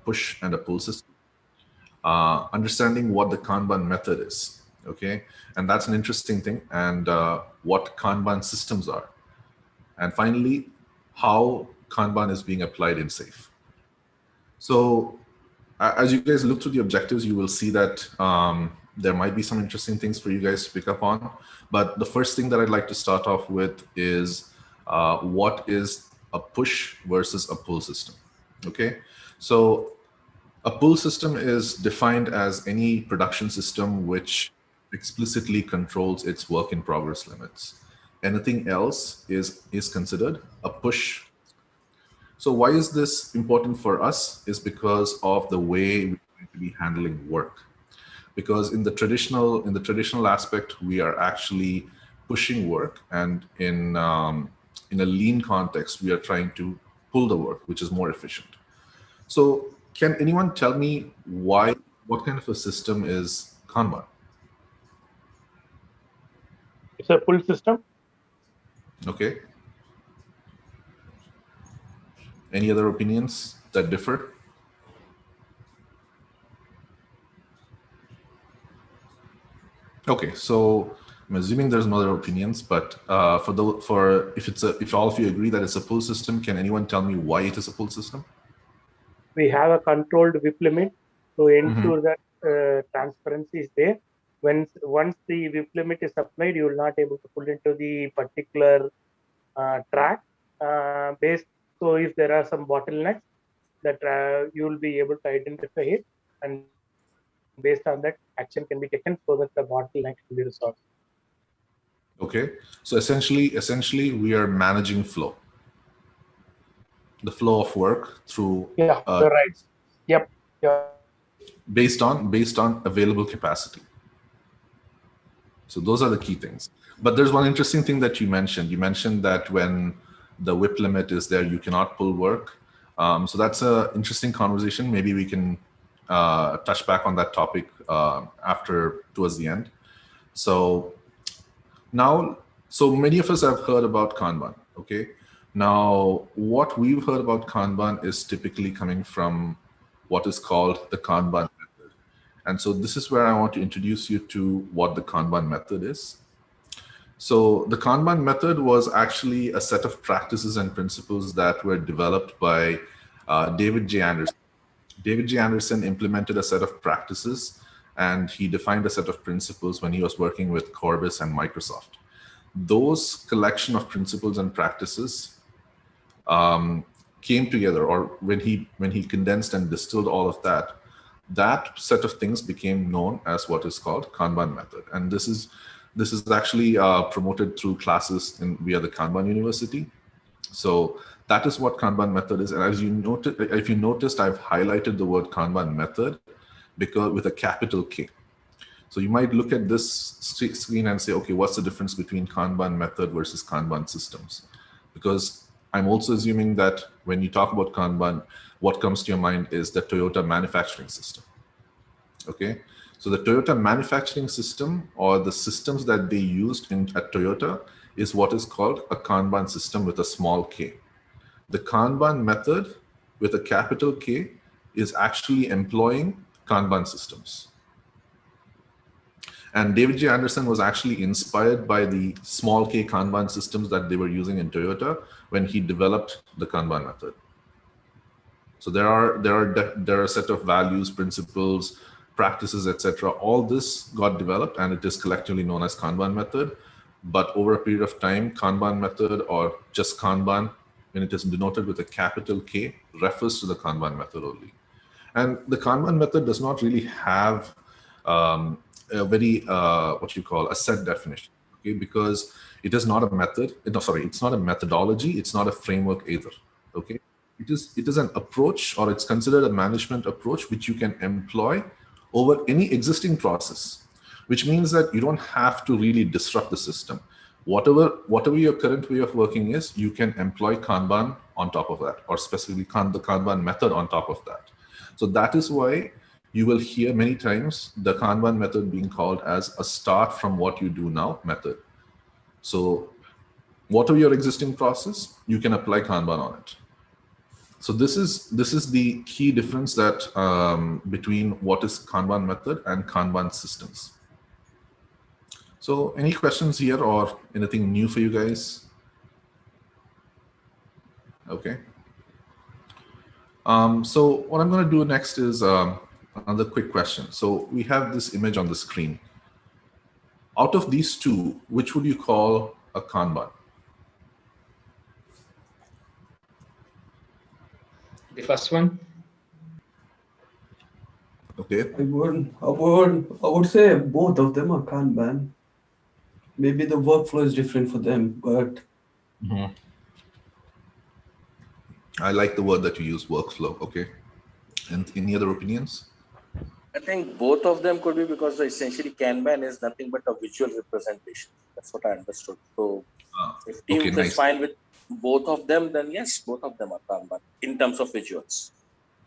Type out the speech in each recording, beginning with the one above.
push and a pull system, understanding what the Kanban method is, okay? And that's an interesting thing, and what Kanban systems are. And finally, how Kanban is being applied in SAFe. So as you guys look through the objectives, you will see that there might be some interesting things for you guys to pick up on. But the first thing that I'd like to start off with is what is a push versus a pull system, okay? So a pull system is defined as any production system which explicitly controls its work in progress limits. Anything else is considered a push. So why is this important for us? Is because of the way we're going to be handling work. Because in the traditional aspect, we are actually pushing work, and in a lean context, we are trying to pull the work, which is more efficient. So can anyone tell me what kind of a system is Kanban? It's a pull system. Okay. Any other opinions that differ? Okay, so I'm assuming there's no other opinions, but if all of you agree that it's a pull system, can anyone tell me why it is a pull system? We have a controlled WIP limit to ensure that transparency is there. Once the WIP limit is applied, you will not able to pull into the particular track So if there are some bottlenecks, that you will be able to identify it, and based on that, action can be taken so that the bottleneck can be resolved. Okay, so essentially we are managing flow. The flow of work through you're right. Yep. Based on available capacity. So those are the key things. But there's one interesting thing that you mentioned. You mentioned that when the WIP limit is there, you cannot pull work. So that's an interesting conversation. Maybe we can touch back on that topic towards the end. So many of us have heard about Kanban, okay? Now, what we've heard about Kanban is typically coming from what is called the Kanban method. And so this is where I want to introduce you to what the Kanban method is. So the Kanban method was actually a set of practices and principles that were developed by David J. Anderson. David J. Anderson implemented a set of practices, and he defined a set of principles when he was working with Corbis and Microsoft. Those collection of principles and practices came together, or when he condensed and distilled all of that, that set of things became known as what is called Kanban method. And this is actually promoted through classes via the Kanban University. So that is what Kanban method is. And as you noted, if you noticed, I've highlighted the word Kanban method because with a capital K. So you might look at this screen and say, okay, what's the difference between Kanban method versus Kanban systems? Because I'm also assuming that when you talk about Kanban, what comes to your mind is the Toyota manufacturing system. Okay, so the Toyota manufacturing system, or the systems that they used at Toyota, is what is called a Kanban system with a small k. The Kanban method with a capital K is actually employing Kanban systems. And David J. Anderson was actually inspired by the small k Kanban systems that they were using in Toyota when he developed the Kanban method. So there are a set of values, principles, practices, etc. All this got developed, and it is collectively known as Kanban method. But over a period of time, Kanban method, or just Kanban, when it is denoted with a capital K, refers to the Kanban method only. And the Kanban method does not really have a very a set definition, okay? Because it is not a method. It's not a methodology. It's not a framework either. Okay, it is an approach, or it's considered a management approach which you can employ over any existing process, which means that you don't have to really disrupt the system. Whatever your current way of working is, you can employ Kanban on top of that, or specifically the Kanban method on top of that. So that is why you will hear many times the Kanban method being called as a start from what you do now method. So whatever your existing process, you can apply Kanban on it. So this is the key difference that between what is Kanban method and Kanban systems. So any questions here or anything new for you guys? Okay. So what I'm going to do next is another quick question. So we have this image on the screen. Out of these two, which would you call a Kanban? The first one. Okay. I would say both of them are Kanban. Maybe the workflow is different for them, but I like the word that you use, workflow. Okay. And any other opinions? I think both of them could be, because essentially Kanban is nothing but a visual representation. That's what I understood. So if Teams okay, is nice. fine with both of them, then yes, both of them are Kanban in terms of visuals.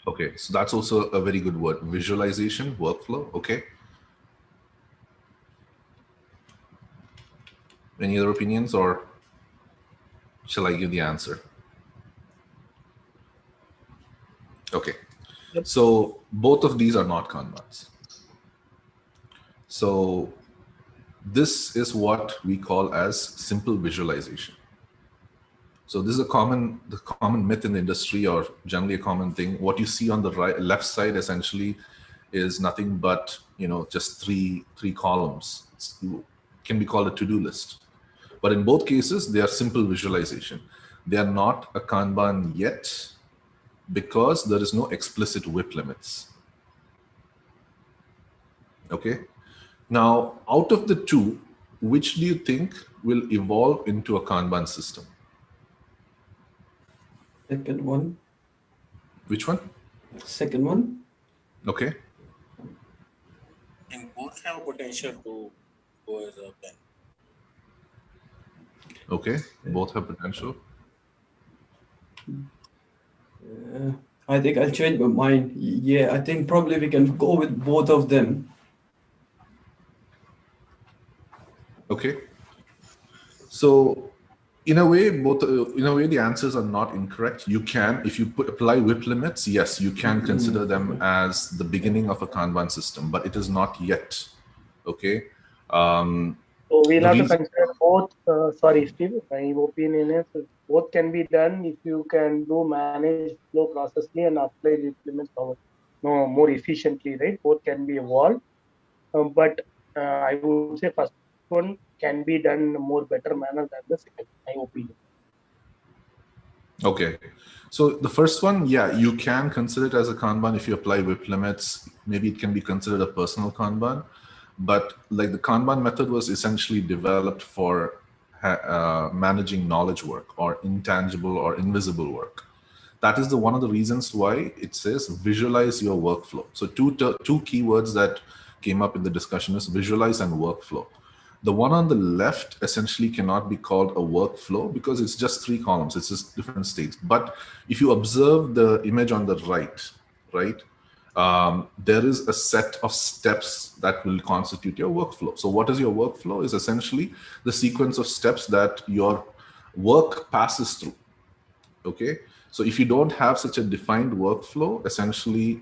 Okay, so that's also a very good word. Visualization, workflow. Okay. Any other opinions, or shall I give the answer? Okay. Yep. So both of these are not Kanbans. So this is what we call as simple visualization. So this is the common myth in the industry, or generally a common thing. What you see on the left side essentially is nothing but, just three columns. It can be called a to-do list. But in both cases, they are simple visualization. They are not a Kanban yet, because there is no explicit WIP limits. Okay. Now, out of the two, which do you think will evolve into a Kanban system? second one. Which one? Second one. Okay. I think both have potential to go as a Kanban. Okay. Both have potential. I think I'll change my mind. Yeah, I think probably we can go with both of them. Okay. So in a way, the answers are not incorrect. You can, if you apply WIP limits, yes, you can consider them as the beginning of a Kanban system, but it is not yet. Okay. So we'll have to consider both. Sorry, Steve. My opinion is both can be done if you can do manage flow processly and apply WIP limits more efficiently, right? Both can be evolved, but I would say first one can be done in a more better manner than the second. My opinion. Okay. So the first one, yeah, you can consider it as a Kanban if you apply WIP limits. Maybe it can be considered a personal Kanban. But like the Kanban method was essentially developed for managing knowledge work or intangible or invisible work. That is one of the reasons why it says visualize your workflow. So two keywords that came up in the discussion is visualize and workflow. The one on the left essentially cannot be called a workflow because it's just 3 columns. It's just different states. But if you observe the image on the right, there is a set of steps that will constitute your workflow. So what is your workflow? Is essentially the sequence of steps that your work passes through. Okay. So if you don't have such a defined workflow, essentially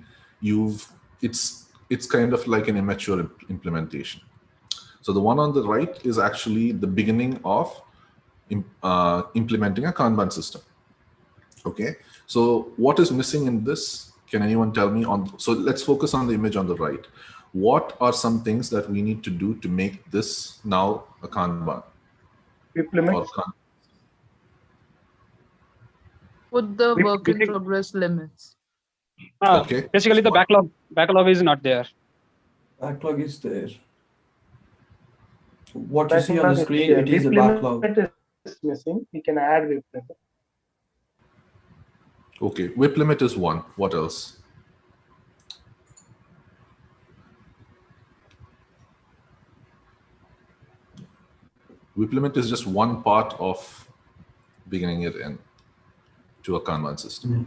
it's kind of like an immature implementation. So the one on the right is actually the beginning of implementing a Kanban system. Okay. So what is missing in this? Can anyone tell me so let's focus on the image on the right. What are some things that we need to do to make this now a Kanban? WIP limits. Put the work in progress limits. Okay. Basically, the backlog is not there. Backlog is there. What you see on the screen, it is a backlog. Is missing. We can add WIP limit. Okay, WIP limit is 1. What else? WIP limit is just one part of beginning it in to a Kanban system.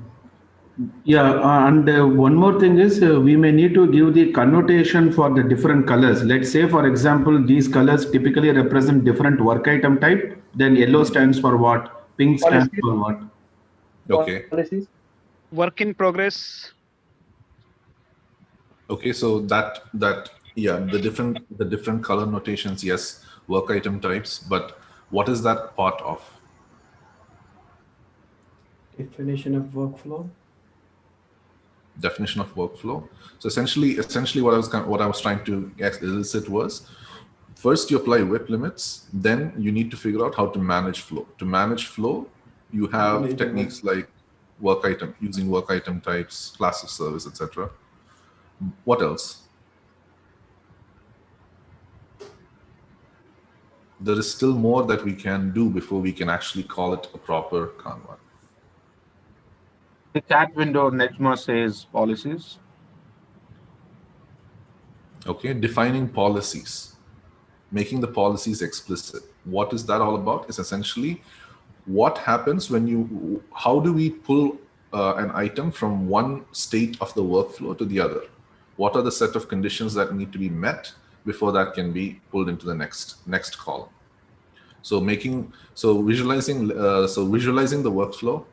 Yeah, and one more thing is we may need to give the connotation for the different colors. Let's say, for example, these colors typically represent different work item type. Then yellow stands for what? Pink stands for what? Okay. Policies. work in progress. Okay, so yeah, the different color notations, yes, work item types, but what is that part of? Definition of workflow. Definition of workflow. So essentially what I was trying to elicit was, first you apply WIP limits, then you need to figure out how to manage flow. To manage flow, you have techniques like using work item types, class of service, etc. What else? There is still more that we can do before we can actually call it a proper Kanban. The chat window Nejma says policies. Okay, defining policies, making the policies explicit. What is that all about? It's essentially what happens when how do we pull an item from one state of the workflow to the other? What are the set of conditions that need to be met before that can be pulled into the next column? So visualizing the workflow,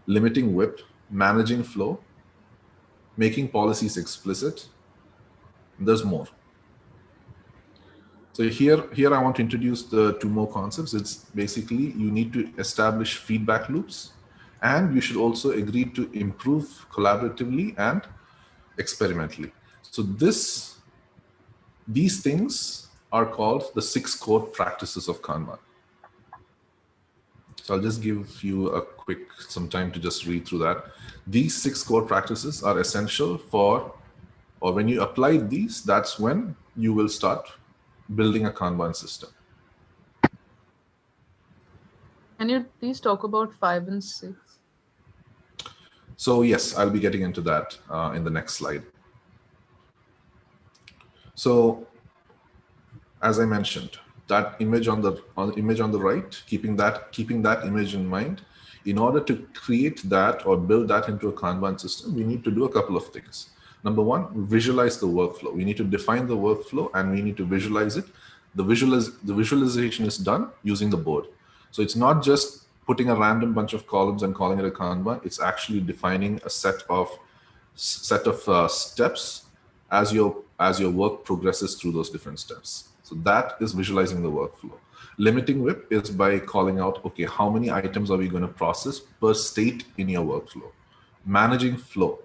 limiting WIP, managing flow, making policies explicit. There's more. So here I want to introduce the two more concepts. It's basically you need to establish feedback loops, and you should also agree to improve collaboratively and experimentally. So these things are called the 6 core practices of Kanban. So I'll just give you some time to just read through that. These 6 core practices are essential or when you apply these, that's when you will start building a Kanban system. Can you please talk about 5 and 6? So yes, I'll be getting into that in the next slide. So as I mentioned, that image on the right, keeping that image in mind, in order to create that or build that into a Kanban system, we need to do a couple of things. Number one, visualize the workflow. We need to define the workflow and we need to visualize it. The visualization is done using the board. So it's not just putting a random bunch of columns and calling it a Kanban. It's actually defining a set of steps as your work progresses through those different steps. So that is visualizing the workflow. Limiting WIP is by calling out, okay, how many items are we going to process per state in your workflow? Managing flow.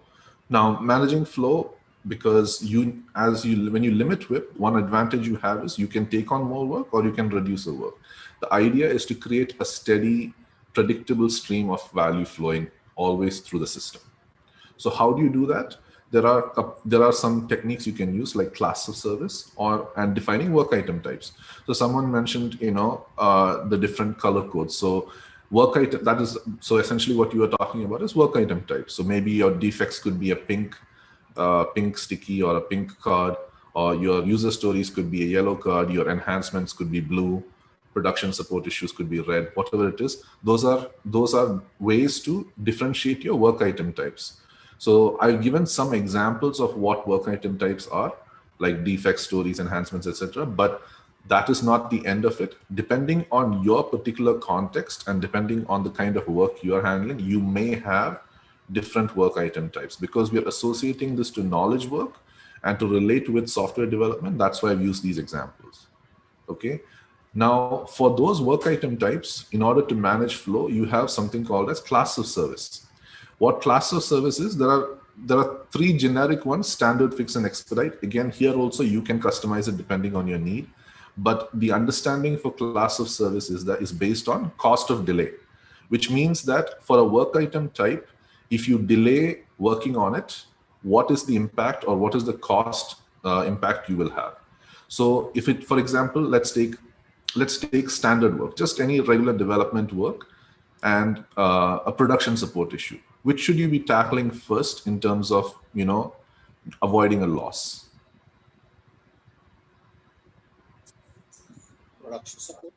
Now, managing flow, because when you limit WIP, one advantage you have is you can take on more work or you can reduce the work. The idea is to create a steady, predictable stream of value flowing always through the system. So how do you do that? There are some techniques you can use, like class of service and defining work item types. So someone mentioned, the different color codes. So work item, so essentially what you are talking about is work item types. So maybe your defects could be a pink sticky or a pink card, or your user stories could be a yellow card, your enhancements could be blue, production support issues could be red, whatever it is. Those are ways to differentiate your work item types. So I've given some examples of what work item types are, like defect stories, enhancements, etc. But that is not the end of it. Depending on your particular context and depending on the kind of work you are handling, you may have different work item types, because we are associating this to knowledge work and to relate with software development. That's why I've used these examples. Okay. Now, for those work item types, in order to manage flow, you have something called as class of service. What class of service is? There are 3 generic ones: standard, fix, and expedite. Again, here also you can customize it depending on your need. But the understanding for class of service is based on cost of delay, which means that for a work item type, if you delay working on it, what is the impact or what is the cost impact you will have? So if it, for example, let's take standard work, just any regular development work, and a production support issue. Which should you be tackling first in terms of, avoiding a loss? Production support.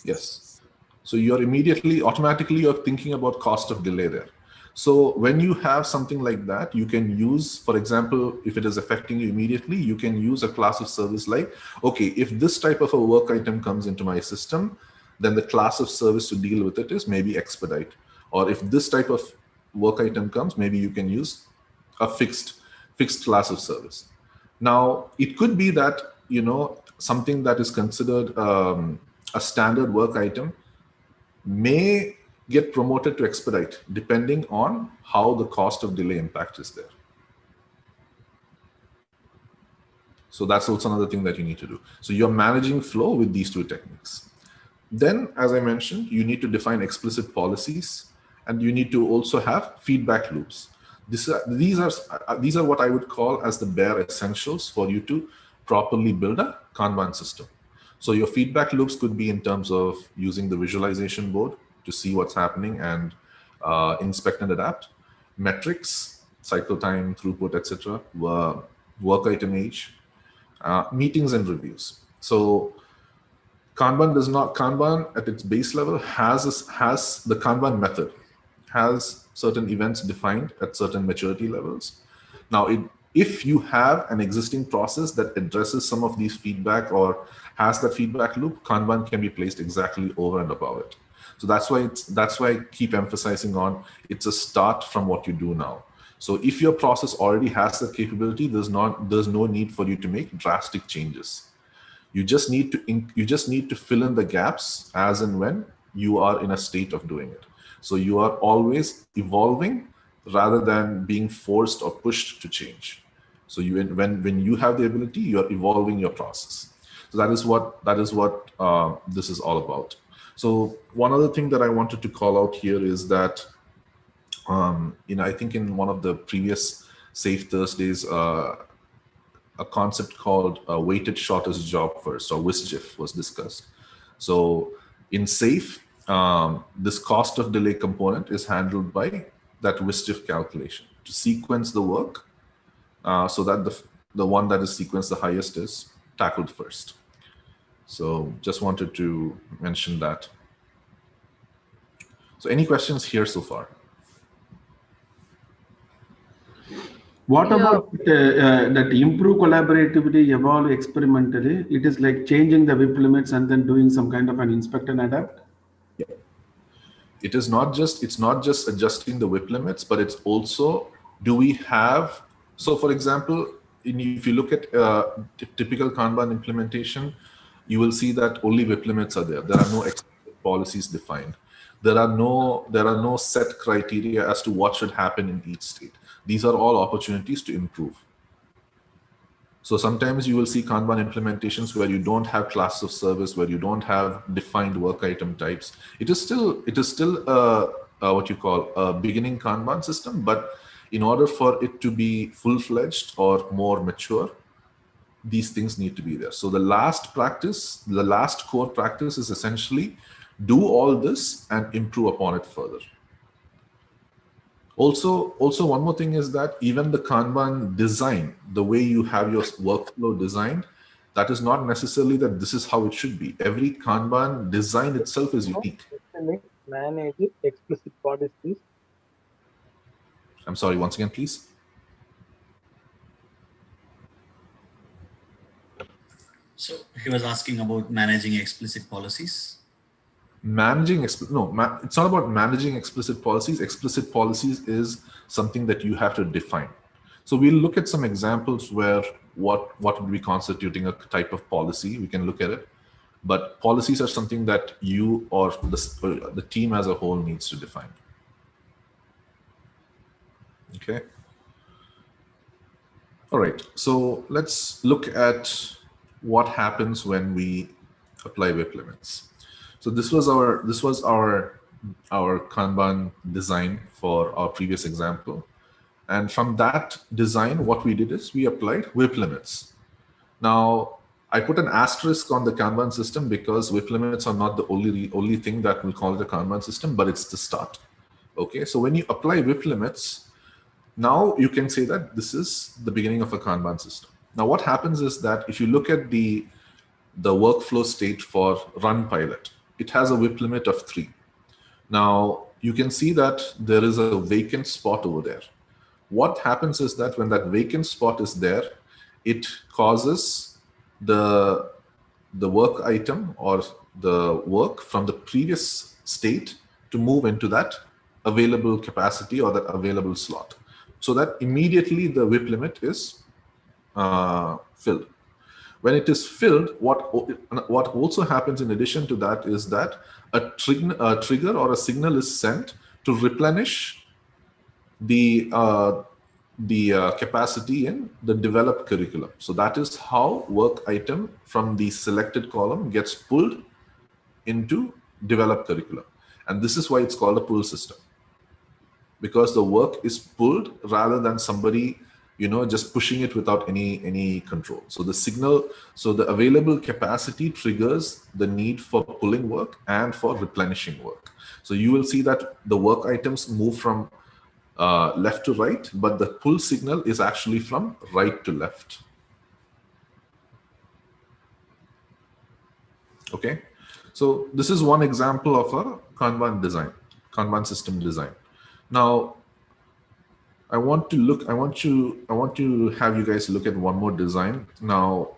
Yes. So automatically you're thinking about cost of delay there. So when you have something like that, you can use, for example, if it is affecting you immediately, you can use a class of service like, okay, if this type of a work item comes into my system, then the class of service to deal with it is maybe expedite. Or if this type of work item comes, maybe you can use a fixed class of service. Now, it could be that, something that is considered a standard work item may get promoted to expedite, depending on how the cost of delay impact is there. So that's also another thing that you need to do. So you're managing flow with these two techniques. Then, as I mentioned, you need to define explicit policies, and you need to also have feedback loops. These are what I would call as the bare essentials for you to properly build a Kanban system. So your feedback loops could be in terms of using the visualization board to see what's happening and inspect and adapt. Metrics, cycle time, throughput, etc. Work item age, meetings and reviews. So Kanban at its base level has the Kanban method, has certain events defined at certain maturity levels. Now, if you have an existing process that addresses some of these feedback or has that feedback loop, Kanban can be placed exactly over and above it. So that's why I keep emphasizing on it's a start from what you do now. So if your process already has that capability, there's no need for you to make drastic changes. You just need to fill in the gaps as and when you are in a state of doing it. So you are always evolving rather than being forced or pushed to change. So when you have the ability, you are evolving your process. So that is what this is all about. So one other thing that I wanted to call out here is that I think in one of the previous Safe Thursdays, a concept called weighted shortest job first, or WSJF, was discussed. So in Safe, this cost of delay component is handled by that WSJF calculation to sequence the work so that the one that is sequenced the highest is tackled first. So just wanted to mention that. So any questions here so far? What about that improve collaborativity, evolve experimentally? It is like changing the WIP limits and then doing some kind of an inspect and adapt? Yeah. It's not just adjusting the WIP limits, but it's also, do we have, so for example, if you look at typical Kanban implementation, you will see that only WIP limits are there. There are no explicit policies defined. There are no set criteria as to what should happen in each state. These are all opportunities to improve. So sometimes you will see Kanban implementations where you don't have class of service, where you don't have defined work item types. It is still what you call a beginning Kanban system, but in order for it to be full-fledged or more mature, these things need to be there. So the last core practice is essentially do all this and improve upon it further. Also, one more thing is that even the Kanban design, the way you have your workflow designed, that is not necessarily that this is how it should be. Every Kanban design itself is unique. Manage explicit policies. I'm sorry, once again, please. So he was asking about managing explicit policies. It's not about managing explicit policies. Explicit policies is something that you have to define. So we'll look at some examples where what would be constituting a type of policy. We can look at it, but policies are something that you or the team as a whole needs to define. Okay. All right. So let's look at what happens when we apply WIP limits. So this was our Kanban design for our previous example. And from that design, what we did is we applied WIP limits. Now, I put an asterisk on the Kanban system because WIP limits are not the only thing that we'll call it a Kanban system, but it's the start. Okay, so when you apply WIP limits, now you can say that this is the beginning of a Kanban system. Now, what happens is that if you look at the workflow state for run pilot, it has a WIP limit of 3. Now, you can see that there is a vacant spot over there. What happens is that when that vacant spot is there, it causes the work item or the work from the previous state to move into that available capacity or that available slot, so that immediately the WIP limit is filled. When it is filled, what also happens in addition to that is that a trigger or a signal is sent to replenish the capacity in the developed curriculum. So that is how work item from the selected column gets pulled into developed curriculum. And this is why it's called a pull system, because the work is pulled rather than somebody just pushing it without any control. So the signal, so the available capacity triggers the need for pulling work and for replenishing work. So you will see that the work items move from left to right, but the pull signal is actually from right to left. Okay, so this is one example of a Kanban design, Kanban system design. Now, I want to have you guys look at one more design. Now,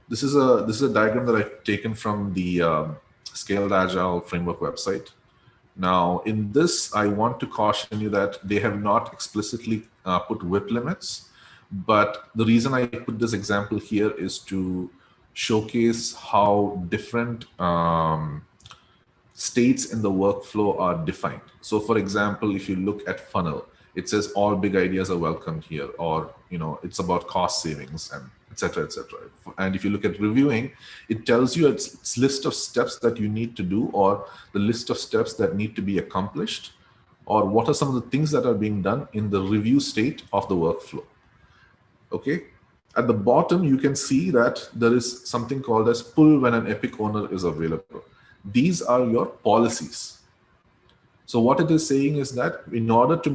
this is a diagram that I've taken from the Scaled Agile Framework website. Now, in this, I want to caution you that they have not explicitly put WIP limits, but the reason I put this example here is to showcase how different states in the workflow are defined. So, for example, if you look at funnel, it says all big ideas are welcomed here, or it's about cost savings and etc. etc. And if you look at reviewing, it tells you its list of steps that you need to do, or the list of steps that need to be accomplished, or what are some of the things that are being done in the review state of the workflow. Okay, at the bottom you can see that there is something called as pull when an epic owner is available. These are your policies. So what it is saying is that in order to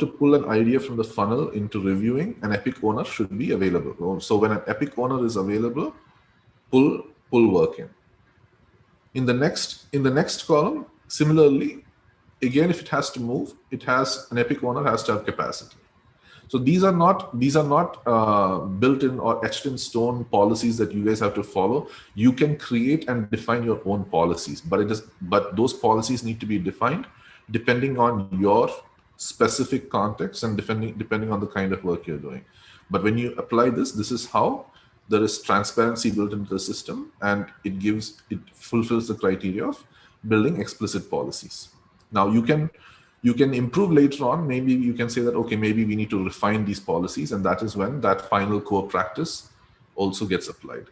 pull an idea from the funnel into reviewing, an epic owner should be available. So when an epic owner is available, pull work in. In the next column, similarly, again, if it has to move, an epic owner has to have capacity. So these are not built-in or etched in stone policies that you guys have to follow. You can create and define your own policies, but those policies need to be defined depending on your specific context and depending on the kind of work you're doing. But when you apply this is how there is transparency built into the system, and it fulfills the criteria of building explicit policies. Now you can improve later on. Maybe you can say that, okay, maybe we need to refine these policies, and that is when that final core practice also gets applied.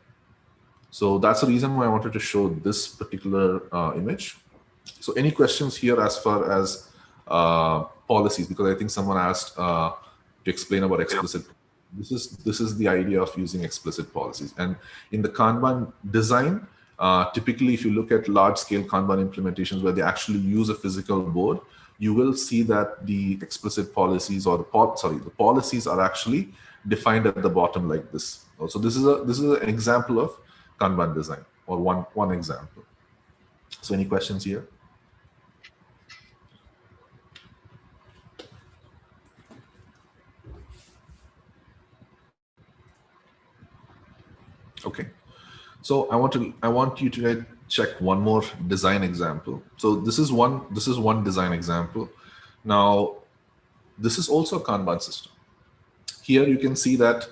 So that's the reason why I wanted to show this particular image. So any questions here as far as policies? Because I think someone asked to explain about explicit. This is the idea of using explicit policies. And in the Kanban design, typically if you look at large-scale Kanban implementations where they actually use a physical board, you will see that the explicit policies, or the policies are actually defined at the bottom like this. So this is an example of Kanban design, or one example. So any questions here? Okay, so I want you to check one more design example. So this is one design example. Now, this is also a Kanban system. Here you can see that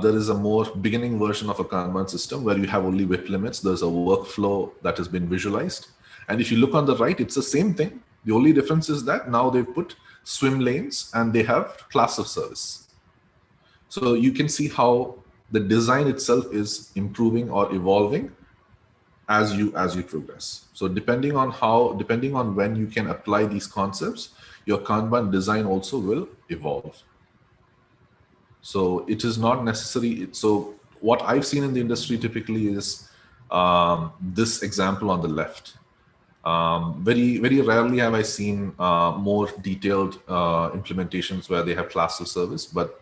there is a more beginning version of a Kanban system where you have only WIP limits. There's a workflow that has been visualized. And if you look on the right, it's the same thing. The only difference is that now they've put swim lanes and they have class of service. So you can see how the design itself is improving or evolving as you progress. So depending on when you can apply these concepts, your Kanban design also will evolve. So it is not necessary. So what I've seen in the industry typically is this example on the left. Very rarely have I seen more detailed implementations where they have class of service, but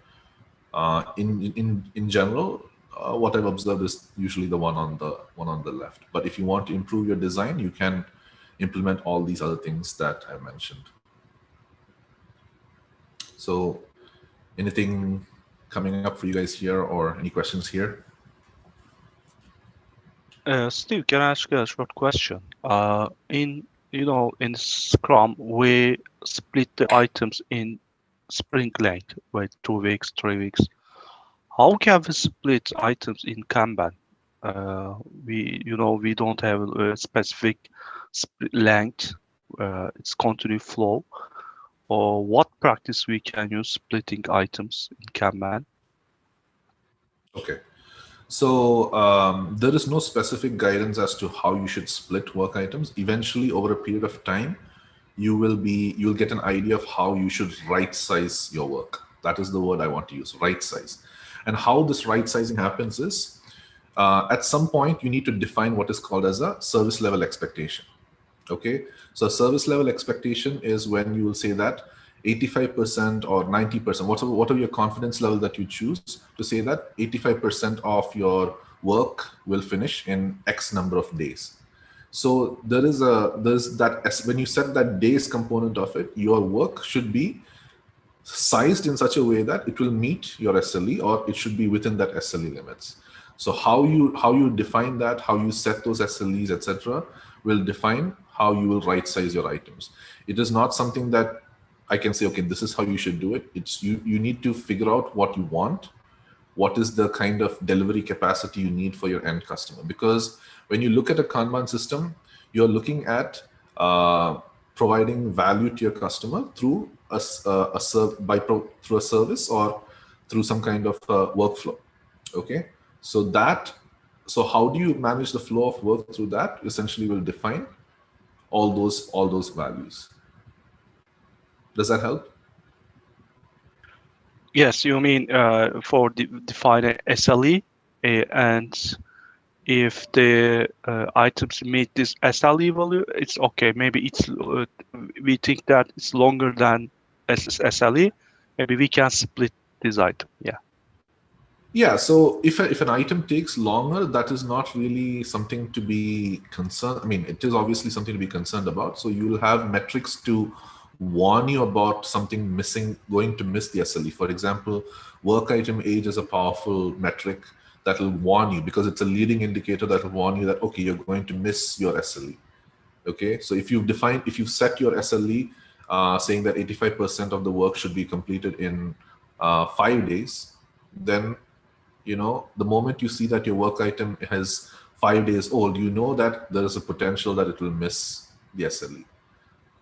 in general, what I've observed is usually the one on the left. But if you want to improve your design, you can implement all these other things that I mentioned. So anything coming up for you guys here, or any questions here? Steve, can I ask a short question? In in Scrum, we split the items in sprint length, like 2 weeks, 3 weeks. How can we split items in Kanban? We don't have a specific length. It's continuous flow. Or what practice we can use splitting items in Kanban? Okay. So there is no specific guidance as to how you should split work items. Eventually, over a period of time, you'll get an idea of how you should right size your work. That is the word I want to use, right size. And how this right sizing happens is, at some point, you need to define what is called as a service level expectation. Okay, so service level expectation is when you will say that 85% or 90%, whatever your confidence level that you choose, to say that 85% of your work will finish in X number of days. So there's that, when you set that days component of it, your work should be sized in such a way that it will meet your SLE, or it should be within that SLE limits. So how you define that, how you set those SLEs, etc., will define how you will right size your items. It is not something that I can say, okay, this is how you should do it. It's you need to figure out what you want, what is the kind of delivery capacity you need for your end customer. Because when you look at a Kanban system, you're looking at providing value to your customer through through a service or through some kind of workflow. Okay, so how do you manage the flow of work through that? Essentially, will define all those values. Does that help? Yes, you mean for define a SLE, and if the items meet this SLE value, it's okay. Maybe it's we think that it's longer than SLE. Maybe we can split this item. Yeah. Yeah. So if an item takes longer, that is not really something to be concerned. I mean, it is obviously something to be concerned about. So you will have metrics to warn you about something going to miss the SLE. For example, work item age is a powerful metric that will warn you, because it's a leading indicator that will warn you that, okay, you're going to miss your SLE. Okay, so if you've set your SLE saying that 85% of the work should be completed in 5 days, then the moment you see that your work item is 5 days old, you know that there is a potential that it will miss the SLE.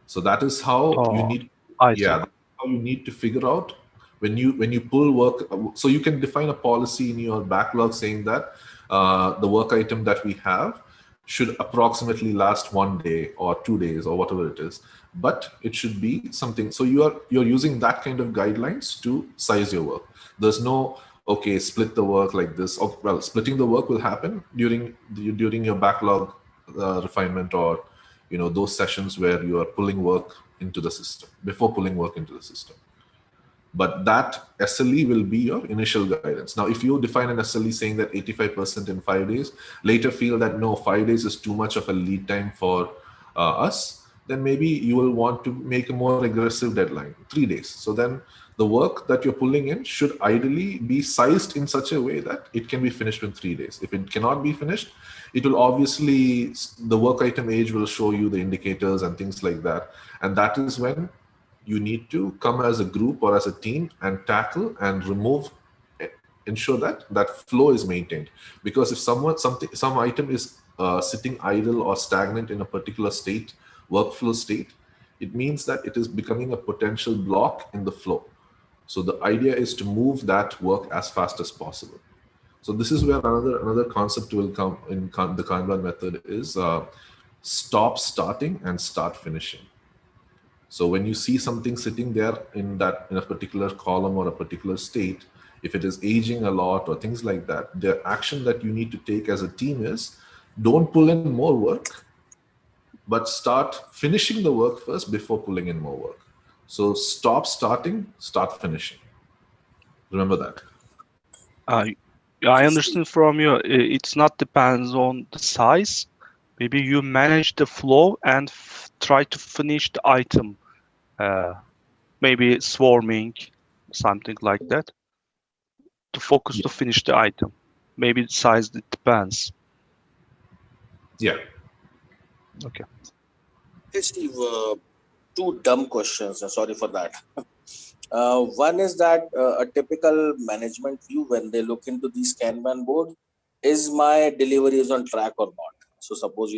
So that is how you need. That's how you need to figure out when you pull work. So you can define a policy in your backlog saying that the work item that we have should approximately last 1 day or 2 days or whatever it is, but it should be something. So you're using that kind of guidelines to size your work. There's no, okay, split the work like this. Well, splitting the work will happen during your backlog refinement, or those sessions where you are pulling work into the system, before pulling work into the system. But that SLE will be your initial guidance. Now, if you define an SLE saying that 85% in 5 days, later feel that no, 5 days is too much of a lead time for us, then maybe you will want to make a more aggressive deadline, 3 days. So then the work that you're pulling in should ideally be sized in such a way that it can be finished in 3 days. If it cannot be finished, it will obviously, the work item age will show you the indicators and things like that. And that is when you need to come as a group or as a team and tackle and ensure that that flow is maintained. Because if some item is sitting idle or stagnant in a particular state, workflow state, it means that it is becoming a potential block in the flow. So the idea is to move that work as fast as possible. So this is where another concept will come in the Kanban method is stop starting and start finishing. So when you see something sitting there in a particular column or a particular state, if it is aging a lot or things like that, the action that you need to take as a team is don't pull in more work, but start finishing the work first before pulling in more work. So stop starting, start finishing. Remember that. I understand from you, it's not depends on the size. Maybe you manage the flow and try to finish the item. Maybe swarming, something like that. To focus to finish the item. Maybe the size, it depends. Yeah. Okay. Hey Steve, two dumb questions. Sorry for that. One is that a typical management view when they look into these Kanban board is my delivery is on track or not. So suppose,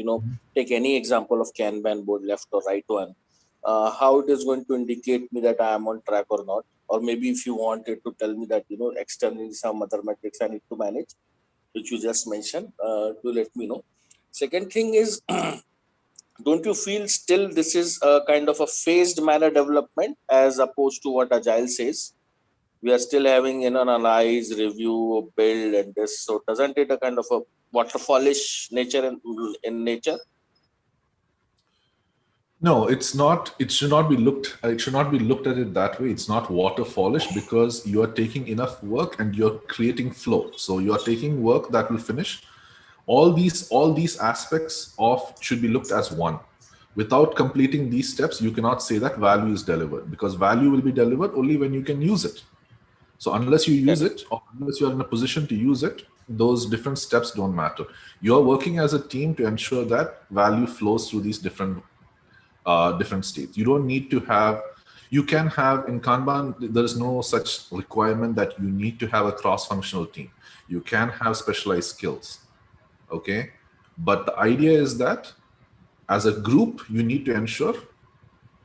take any example of Kanban board, left or right one, how it is going to indicate me that I am on track or not. Or maybe if you wanted to tell me that, externally some other metrics I need to manage, which you just mentioned, to let me know. Second thing is, don't you feel still this is a kind of a phased manner development as opposed to what Agile says? We are still having analyze, review, build, and this. So doesn't it a kind of a waterfallish nature in nature? No, it's not. It should not be looked. It should not be looked at it that way. It's not waterfallish because you are taking enough work and you're creating flow. So you are taking work that will finish. All these aspects of should be looked as one. Without completing these steps, you cannot say that value is delivered, because value will be delivered only when you can use it. So unless you use it, or unless you are in a position to use it, those different steps don't matter. You're working as a team to ensure that value flows through these different states. You don't need to have, you can have in Kanban, there is no such requirement that you need to have a cross-functional team. You can have specialized skills, okay? But the idea is that as a group, you need to ensure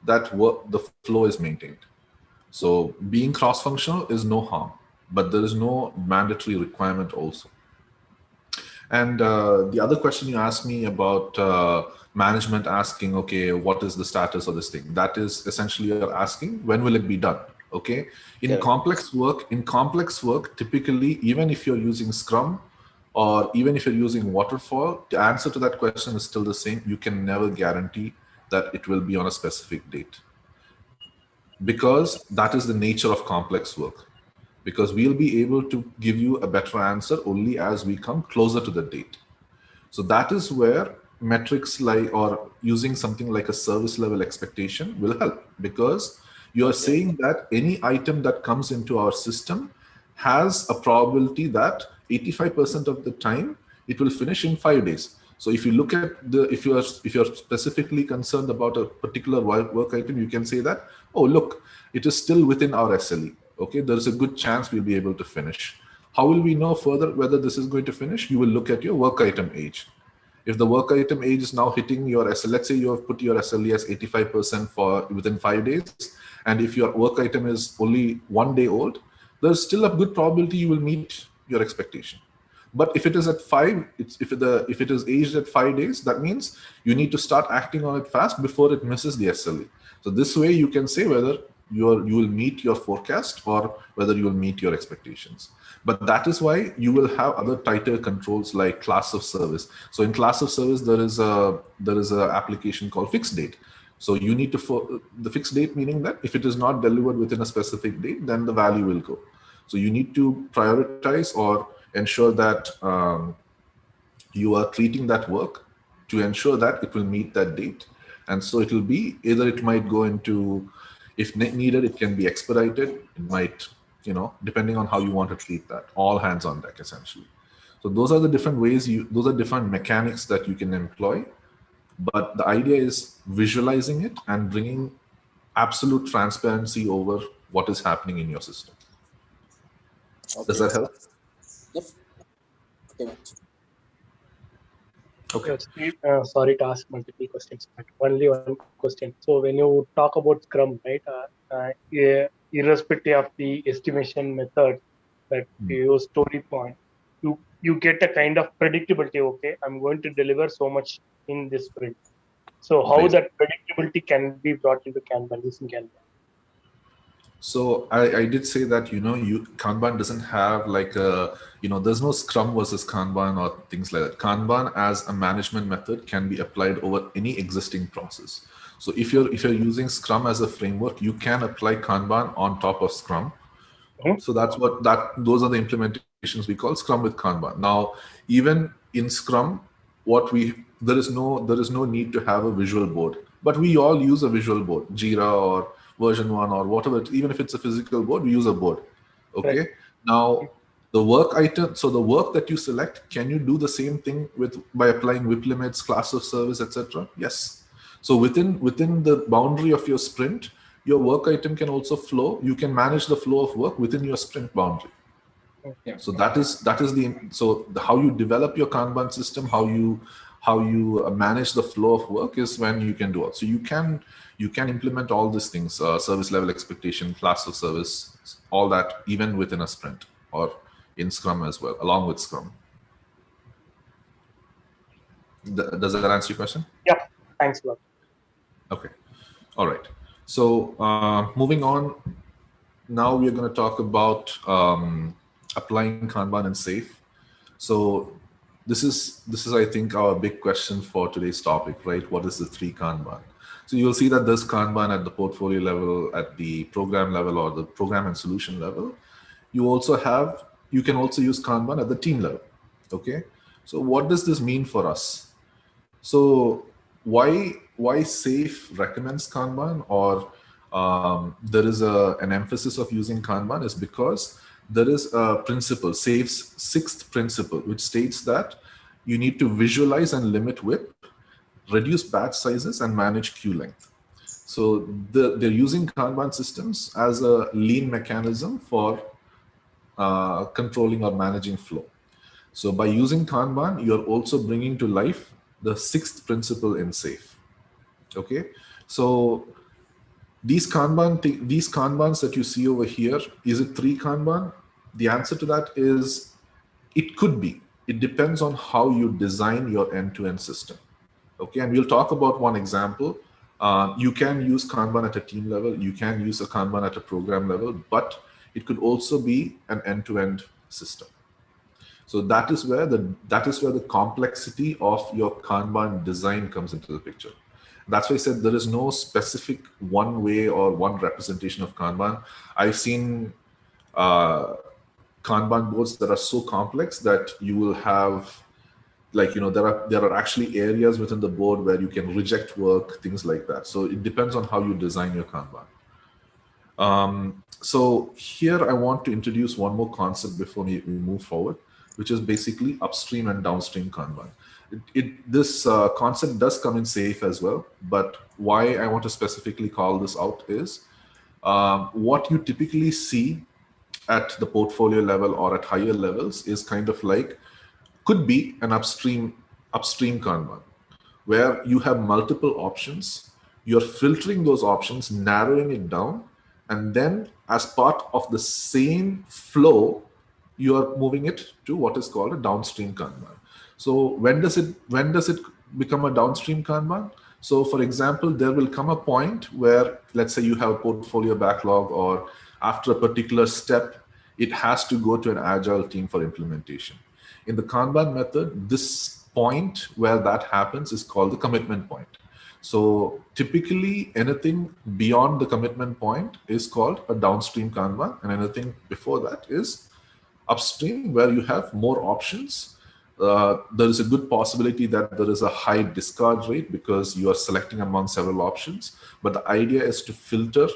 that the flow is maintained. So being cross-functional is no harm, but there is no mandatory requirement also. And the other question you asked me about management asking, okay, what is the status of this thing? That is essentially you're asking, when will it be done? Okay. In complex work, typically, even if you're using Scrum or even if you're using waterfall, the answer to that question is still the same. You can never guarantee that it will be on a specific date, because that is the nature of complex work. Because we'll be able to give you a better answer only as we come closer to the date. So that is where metrics like, or using something like a service level expectation will help, because you are saying that any item that comes into our system has a probability that 85% of the time it will finish in 5 days. So if you look at if you're specifically concerned about a particular work item, you can say that, oh, look, it is still within our SLE. Okay, there is a good chance we'll be able to finish. How will we know further whether this is going to finish? You will look at your work item age. If the work item age is now hitting your SLE, let's say you have put your SLE as 85% for within 5 days, and if your work item is only 1 day old, there's still a good probability you will meet your expectation. But if it is at 5, if it is aged at 5 days, that means you need to start acting on it fast before it misses the SLE. So this way you can say whether you will meet your forecast or whether you will meet your expectations. But that is why you will have other tighter controls like class of service. So in class of service, there is a application called fixed date. So you need to, the fixed date meaning that if it is not delivered within a specific date, then the value will go. So you need to prioritize or ensure that you are treating that work to ensure that it will meet that date. And so it will be either it might go into, if needed, it can be expedited. It might, depending on how you want to treat that, all hands on deck essentially. So those are the different ways those are different mechanics that you can employ. But the idea is visualizing it and bringing absolute transparency over what is happening in your system. Okay. Does that help? Yep. Okay. Steve, sorry to ask multiple questions, but only one question. So when you talk about Scrum, right, irrespective of the estimation method that you use story point, you get a kind of predictability. Okay, I'm going to deliver so much in this sprint. So how that predictability can be brought into Kanban, using Kanban? So I did say that, Kanban doesn't have like a, there's no Scrum versus Kanban or things like that. Kanban as a management method can be applied over any existing process. So if you're using Scrum as a framework, you can apply Kanban on top of Scrum. So that's those are the implementations we call Scrum with Kanban. Now, even in Scrum, there is no need to have a visual board, but we all use a visual board, Jira or version 1 or whatever. Even if it's a physical board, we use a board. Okay. Right. Now, the work item, so the work that you select, can you do the same thing by applying WIP limits, class of service, etc.? Yes. So within the boundary of your sprint, your work item can also flow. You can manage the flow of work within your sprint boundary. Yeah. So that is how you develop your Kanban system, how you manage the flow of work is when you can do it. So you can implement all these things, service level expectation, class of service, all that, even within a sprint or in Scrum as well, along with Scrum. Does that answer your question? Yeah, thanks a lot. Okay, all right. So moving on, now we're going to talk about applying Kanban in SAFe. So this is I think our big question for today's topic, right? What is the 3 Kanban? So you'll see that there's Kanban at the portfolio level, at the program level, or the program and solution level. You can also use Kanban at the team level. Okay, so what does this mean for us? So why SAFe recommends Kanban, or there is an emphasis of using Kanban, is because there is a principle, SAFe's 6th principle, which states that you need to visualize and limit WIP, reduce batch sizes, and manage queue length. So they're using Kanban systems as a lean mechanism for controlling or managing flow. So by using Kanban, you're also bringing to life the 6th principle in SAFe. Okay, so these Kanbans that you see over here, is it 3 Kanban? The answer to that is it could be. It depends on how you design your end-to-end system. Okay, and we'll talk about one example. You can use Kanban at a team level. You can use a Kanban at a program level, but it could also be an end-to-end system. So that is where the complexity of your Kanban design comes into the picture. That's why I said there is no specific one way or one representation of Kanban. I've seen Kanban boards that are so complex that you will have, like, there are actually areas within the board where you can reject work, things like that. So it depends on how you design your Kanban. So here I want to introduce one more concept before we move forward, which is basically upstream and downstream Kanban. This concept does come in SAFe as well, but why I want to specifically call this out is what you typically see at the portfolio level or at higher levels is kind of like, could be an upstream Kanban, where you have multiple options, you're filtering those options, narrowing it down, and then as part of the same flow, you are moving it to what is called a downstream Kanban. So when does it become a downstream Kanban? So for example, there will come a point where, let's say you have a portfolio backlog, or after a particular step, it has to go to an agile team for implementation. In the Kanban method, this point where that happens is called the commitment point. So typically anything beyond the commitment point is called a downstream Kanban, and anything before that is upstream, where you have more options. There is a good possibility that there is a high discard rate because you are selecting among several options, but the idea is to filter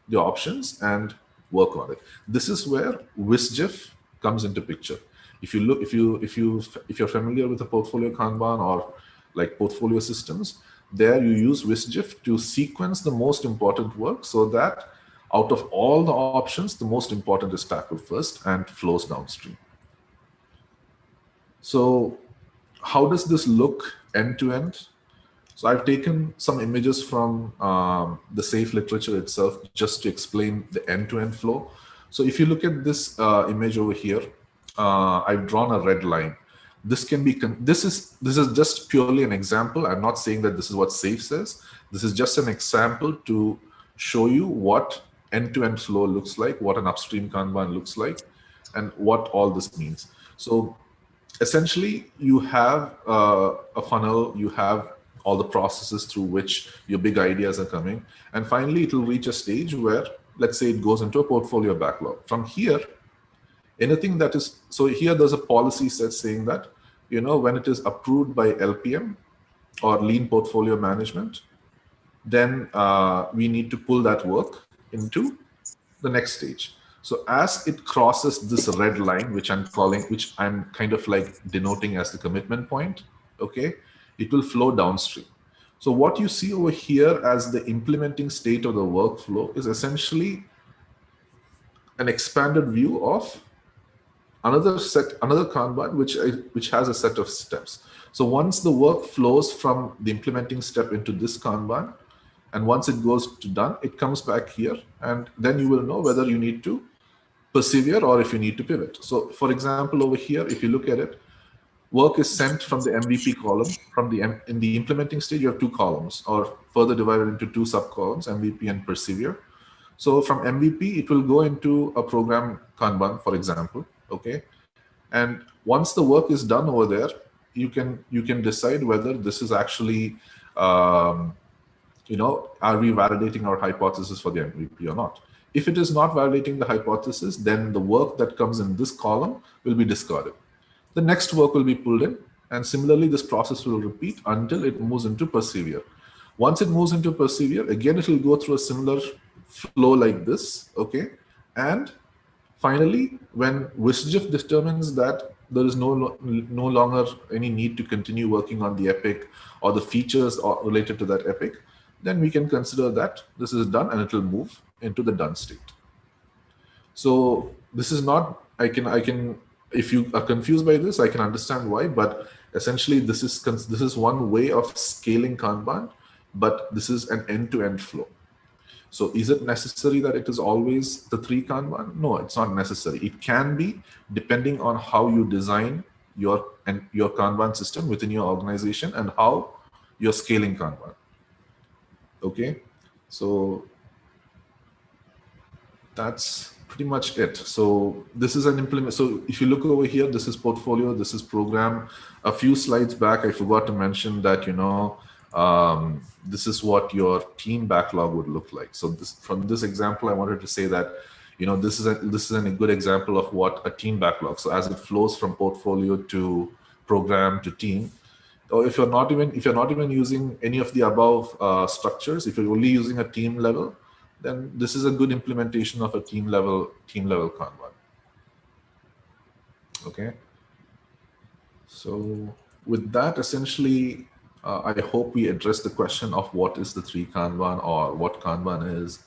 the options and work on it. This is where WSGIF comes into picture. If you're familiar with the portfolio Kanban or like portfolio systems, there you use WSGIF to sequence the most important work, so that out of all the options, the most important is tackled first and flows downstream. So how does this look end to end? So I've taken some images from the SAFe literature itself just to explain the end-to-end flow. So if you look at this image over here, I've drawn a red line. This is just purely an example. I'm not saying that this is what SAFe says. This is just an example to show you what end-to-end flow looks like, what an upstream Kanban looks like, and what all this means. So essentially, you have a funnel, you have all the processes through which your big ideas are coming. And finally, it will reach a stage where, let's say it goes into a portfolio backlog. From here, anything that is, so here there's a policy set saying that, when it is approved by LPM or lean portfolio management, then we need to pull that work into the next stage. So as it crosses this red line, which I'm kind of like denoting as the commitment point, okay, it will flow downstream. So what you see over here as the implementing state of the workflow is essentially an expanded view of another Kanban, which has a set of steps. So once the work flows from the implementing step into this Kanban, and once it goes to done, it comes back here, and then you will know whether you need to persevere or if you need to pivot. So for example, over here, if you look at it, work is sent from the MVP column. In the implementing stage, you have two columns, or further divided into two sub-columns, MVP and persevere. So from MVP, it will go into a program Kanban, for example, okay? And once the work is done over there, you can decide whether this is actually, are we validating our hypothesis for the MVP or not? If it is not validating the hypothesis, then the work that comes in this column will be discarded. The next work will be pulled in, and similarly, this process will repeat until it moves into persevere. Once it moves into persevere, again, it will go through a similar flow like this, okay? And finally, when Wisjif determines that there is no longer any need to continue working on the epic or the features related to that epic, then we can consider that this is done and it will move into the done state. So this is not, if you are confused by this, I can understand why, but essentially this is one way of scaling Kanban, but this is an end-to-end flow. So is it necessary that it is always the 3 Kanban? No, it's not necessary. It can be, depending on how you design your Kanban system within your organization and how you're scaling Kanban. Okay, so that's pretty much it. So this is an implement. So if you look over here, this is portfolio, this is program. A few slides back, I forgot to mention that, this is what your team backlog would look like. So from this example, I wanted to say that, this is a good example of what a team backlog. So as it flows from portfolio to program to team, or if you're not even using any of the above structures, if you're only using a team level, then this is a good implementation of a team level Kanban. Okay. So with that, essentially, I hope we address the question of what is the 3 Kanban or what Kanban is,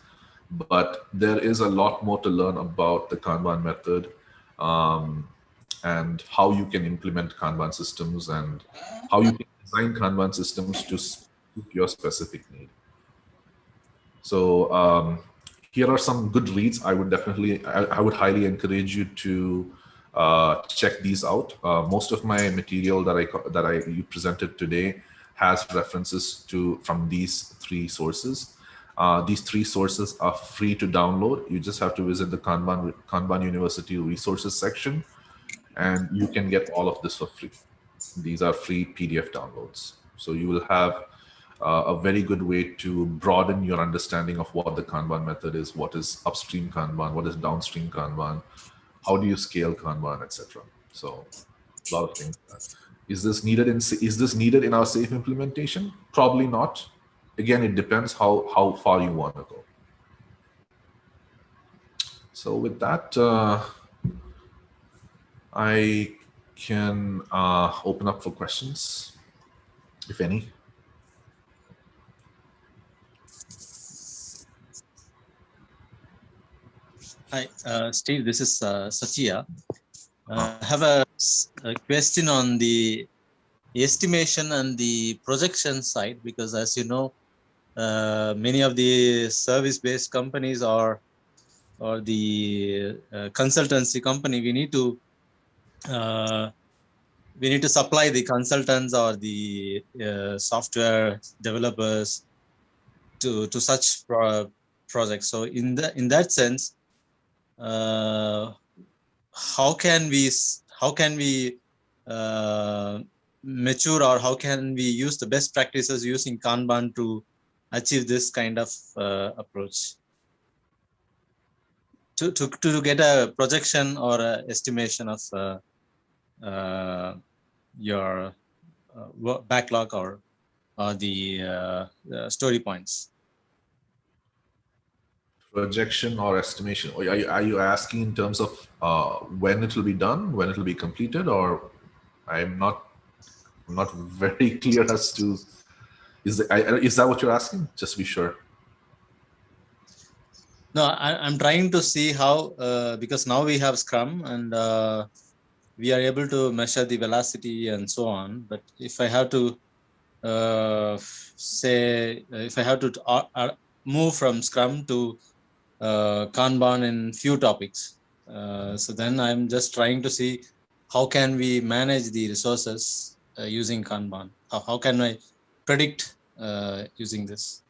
but there is a lot more to learn about the Kanban method and how you can implement Kanban systems and how you can design Kanban systems to suit your specific need. So here are some good reads. I would highly encourage you to check these out. Most of my material that you presented today has references from these 3 sources. These 3 sources are free to download. You just have to visit the Kanban University resources section, and you can get all of this for free. These are free PDF downloads. So you will have a very good way to broaden your understanding of what the Kanban method is, what is upstream Kanban, what is downstream Kanban, how do you scale Kanban, etc. So a lot of things. Is this needed in our safe implementation? Probably not. Again, it depends how far you want to go. So with that, I can open up for questions, if any. Hi, Steve, this is Satya. I have a question on the estimation and the projection side, because as you know, many of the service-based companies or the consultancy company, we need to supply the consultants or the software developers to such projects. So in that sense, how can we mature, or how can we use the best practices using Kanban to achieve this kind of approach to get a projection or a estimation of your backlog or the story points? Projection or estimation? Are you asking in terms of when it will be done, when it will be completed, or I'm not very clear as to Is that what you're asking? Just to be sure. No, I'm trying to see how, because now we have Scrum and we are able to measure the velocity and so on. But if I have to if I have to move from Scrum to Kanban in few topics, so then I'm just trying to see how can we manage the resources using Kanban? How can I predict using this?